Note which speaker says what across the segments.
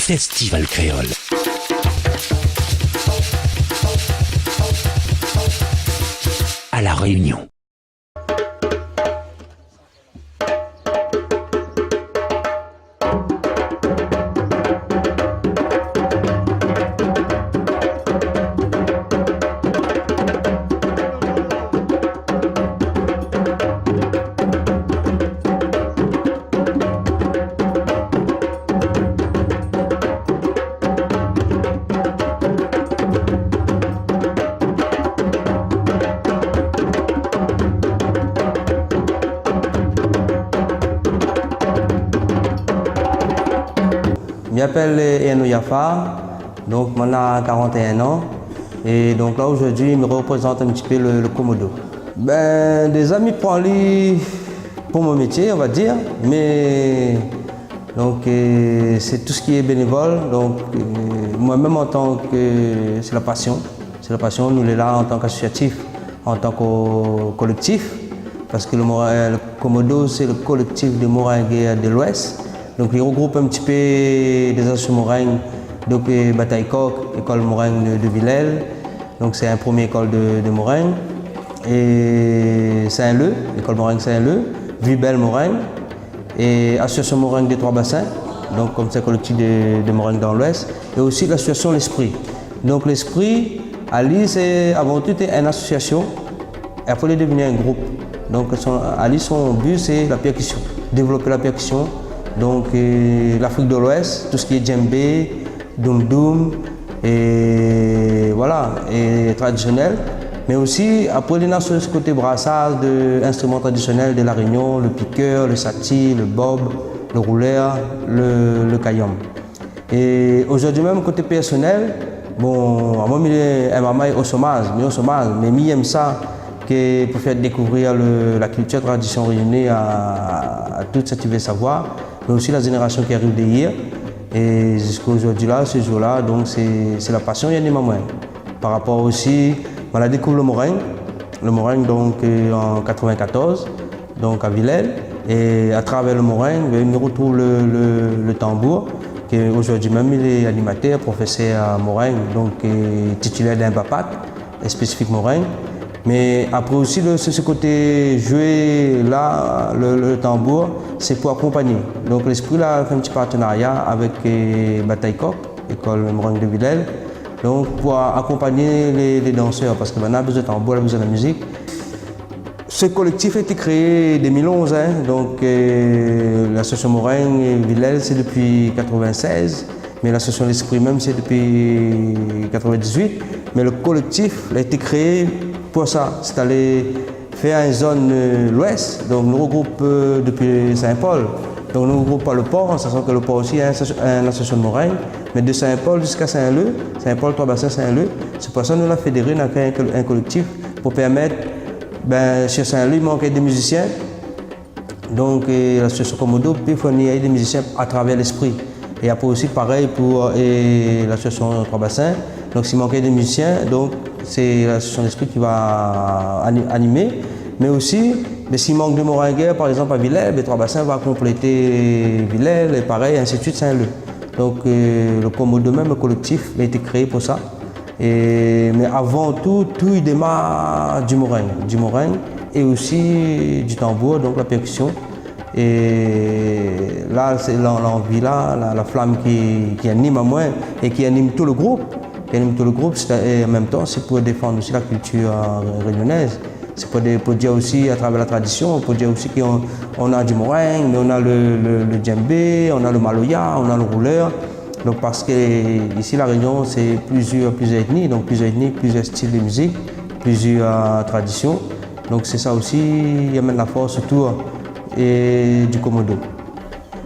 Speaker 1: Festival Créole. À La Réunion.
Speaker 2: Je m'appelle Eno Yafa, donc moi j'ai 41 ans et donc là aujourd'hui je me représente un petit peu le Komodo. Ben, des amis pour aller pour mon métier on va dire, mais donc c'est tout ce qui est bénévole, donc moi-même en tant que c'est la passion, nous sommes là en tant qu'associatif, en tant que collectif, parce que le Komodo c'est le collectif de Moringues de l'Ouest. Donc il regroupe un petit peu des associations moringues, donc Bataille Coq, école moringue de Villèle, donc c'est une première école de moringue, et Saint-Leu, école moringue Saint-Leu, Vibel moringue, et association moringue des Trois Bassins, donc comme c'est un collectif de moringue dans l'Ouest, et aussi l'association L'Esprit. Donc L'Esprit, Ali, c'est avant tout une association, et après il est devenu un groupe. Donc Ali, son but c'est la percussion, développer la percussion. Donc l'Afrique de l'Ouest, tout ce qui est djembé, doum-doum, et voilà, et traditionnel. Mais aussi, après les nations, ce côté brassage d'instruments traditionnels de la Réunion, le piqueur, le sati, le bob, le rouleur, le kayom. Et aujourd'hui même, côté personnel, bon, moi, maman est au chômage, mais moi, j'aime ça pour faire découvrir la culture, la tradition réunionnais à tout ce que tu veux savoir. Mais aussi la génération qui arrive d'hier. Et jusqu'à aujourd'hui, ce jour-là, donc c'est la passion, il y a des moments. Par rapport aussi, on a découvert le moringue donc en 94, donc à Villèle. Et à travers le moringue, on retrouve le tambour, qui aujourd'hui même il est animateur, professeur à moringue, donc titulaire d'un BAPAT, spécifique moringue. Mais après aussi, ce côté jouer là, le tambour, c'est pour accompagner. Donc l'Esprit là a fait un petit partenariat avec Bataille Coq, école moringue de Villèle, donc pour accompagner les danseurs, parce que maintenant on a besoin de tambour, on a besoin de musique. Ce collectif a été créé en 2011, hein, donc l'association moringue Villèle c'est depuis 1996, mais l'association L'Esprit même c'est depuis 1998, mais le collectif a été créé pour ça, c'est aller faire une zone l'ouest, donc nous regroupe depuis Saint-Paul. Donc nous regroupe pas le port, sachant que le port aussi est une association de moringue, mais de Saint-Paul jusqu'à Saint-Leu, Saint-Paul, Trois Bassins, Saint-Leu, c'est pour ça que nous avons fédéré, nous avons créé un collectif pour permettre, chez Saint-Leu, il manquait des musiciens, donc l'association Komodo peut fournir des musiciens à travers l'Esprit. Et après aussi pareil pour l'association Trois Bassins, donc s'il manquait des musiciens, donc c'est l'association L'Esprit qui va animer, mais aussi, s'il manque de moringueurs, par exemple à Villèle, Trois Bassins va compléter Villèle, et pareil, ainsi de suite, Saint-Leu. Donc le Komodo même, le collectif, a été créé pour ça. Mais avant tout, il démarre du moringue et aussi du tambour, donc la percussion. Et là, c'est l'envie, la flamme qui anime à moi et qui anime tout le groupe. Et en même temps, c'est pour défendre aussi la culture réunionnaise. C'est pour dire aussi à travers la tradition, pour dire aussi qu'on a du moringue, mais on a le djembé, on a le maloya, on a le rouleur. Donc parce que ici la Réunion, c'est plusieurs ethnies, donc plusieurs styles de musique, plusieurs traditions. Donc c'est ça aussi, il y a même la force autour du Komodo.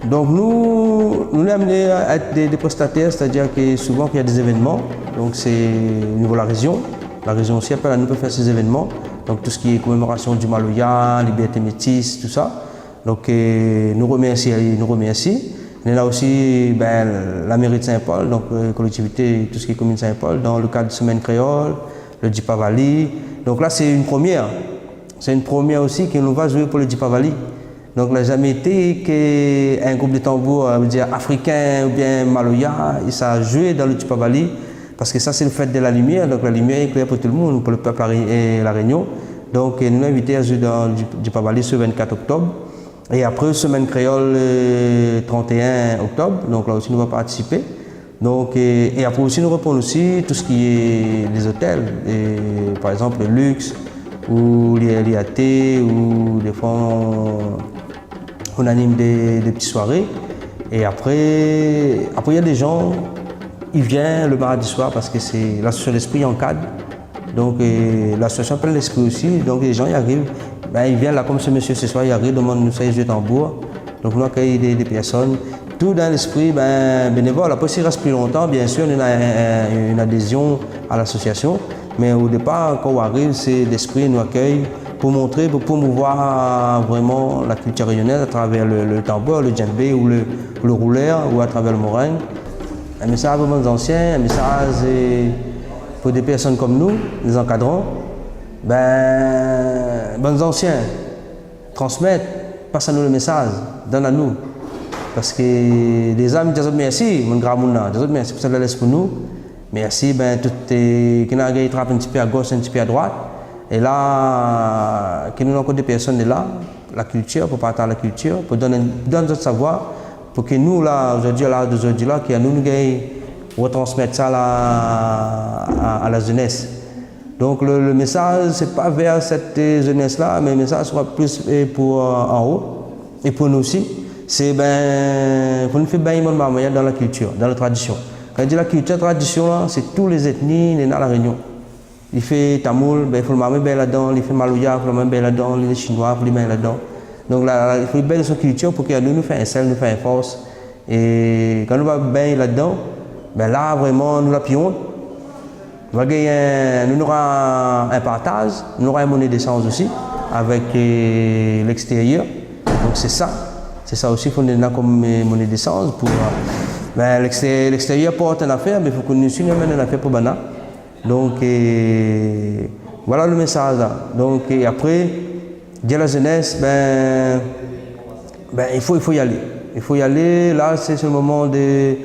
Speaker 2: Donc nous sommes amenés à être des prestataires, c'est-à-dire que souvent qu'il y a des événements, donc c'est au niveau de la région aussi appelle à nous pour faire ces événements, donc tout ce qui est commémoration du Maloya, liberté métisse, tout ça. Donc nous remercions. On est là aussi la mairie de Saint-Paul, donc collectivité, tout ce qui est commune de Saint-Paul, dans le cadre de Semaine Créole, le Dipavali. Donc là c'est une première. C'est une première aussi que nous va jouer pour le Dipavali. Donc, il n'a jamais été qu'un groupe de tambours, dire africain ou bien maloya, et ça a joué dans le Tchipabali, parce que ça, c'est le fait de la lumière. Donc, la lumière est claire pour tout le monde, pour le peuple et la Réunion. Donc, nous avons invité à jouer dans le Tchipabali ce 24 octobre. Et après, semaine créole, 31 octobre. Donc, là aussi, nous allons participer. Donc, et après aussi, nous reprenons aussi tout ce qui est les hôtels, et, par exemple le luxe, ou l'IAT, ou des fois on anime des petites soirées. Et après, il y a des gens, ils viennent le mardi soir parce que c'est l'association d'esprit en cadre. Donc l'association appelle l'esprit aussi, donc les gens y arrivent, ben, ils viennent là comme ce monsieur ce soir, il arrive, demande nous ça jouer tambour. Donc nous accueillons des personnes. Tout dans l'esprit bénévole. Après, s'il reste plus longtemps, bien sûr, on a une adhésion à l'association. Mais au départ, quand on arrive, c'est l'esprit nous accueille pour montrer, pour promouvoir vraiment la culture réunionnaise à travers le tambour, le djembé ou le rouleur ou à travers le morin. Un message vraiment ancien, un message pour des personnes comme nous, les encadrants. Bons anciens, transmettre, passe à nous le message, donne à nous. Parce que les amis disent merci, mon grand monde, disent merci pour ça laisse pour nous. Merci, tout qui n'a trappe un petit peu à gauche, un petit peu à droite. Et là, qui nous avons des personnes là, la culture, pour partager la culture, pour donner notre savoir, pour que nous là aujourd'hui là, qui nous retransmettre ça là, à la jeunesse. Donc le message, c'est pas vers cette jeunesse là, mais le message sera plus pour en haut et pour nous aussi. C'est pour nous faire baigner dans la culture, dans la tradition. Quand je dis la culture, la tradition, c'est tous les ethnies, les dans la Réunion. Il fait tamoul, il faut le marmer bien là-dedans, il fait maloya, il faut le marmer bien là-dedans, les chinois, il faut le marmer là-dedans. Donc là, il faut bien son culture pour que nous fassions un sel, nous fassions une force. Et quand nous va bien là-dedans, là vraiment nous l'appuyons. Nous aurons un partage, nous aurons une monnaie d'essence aussi avec l'extérieur. Donc c'est ça. C'est ça aussi qu'on a comme monnaie d'essence pour l'extérieur porte une affaire, mais il faut que nous amène une affaire pour Bana. Donc voilà le message là. Donc et après, dire la jeunesse, il faut y aller. Il faut y aller. Là, c'est le moment de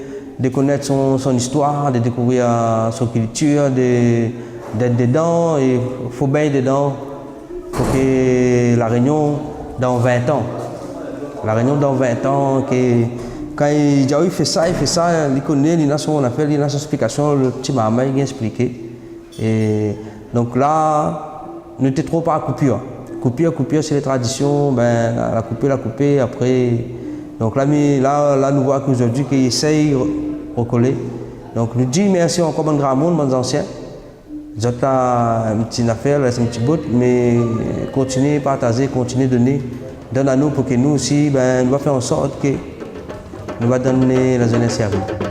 Speaker 2: connaître son histoire, de découvrir son culture, d'être dedans. Et il faut bien être dedans pour que la Réunion dans 20 ans. La Réunion dans 20 ans, quand il fait ça, il connaît, il a son affaire, il a son explication, le petit maman, il a expliqué. Et donc là, ne t'es trop pas à coupure. Coupure, c'est les traditions, la couper, après. Donc là, nous voyons qu'aujourd'hui, qu'il essaye de recoller. Donc nous disons merci encore, bon grand monde, bons anciens. J'ai une petite affaire, c'est un petit bout, mais continuez à partager, continuez à donner. Donne à nous pour que nous aussi, nous allons faire en sorte que nous allons donner la jeunesse à vous.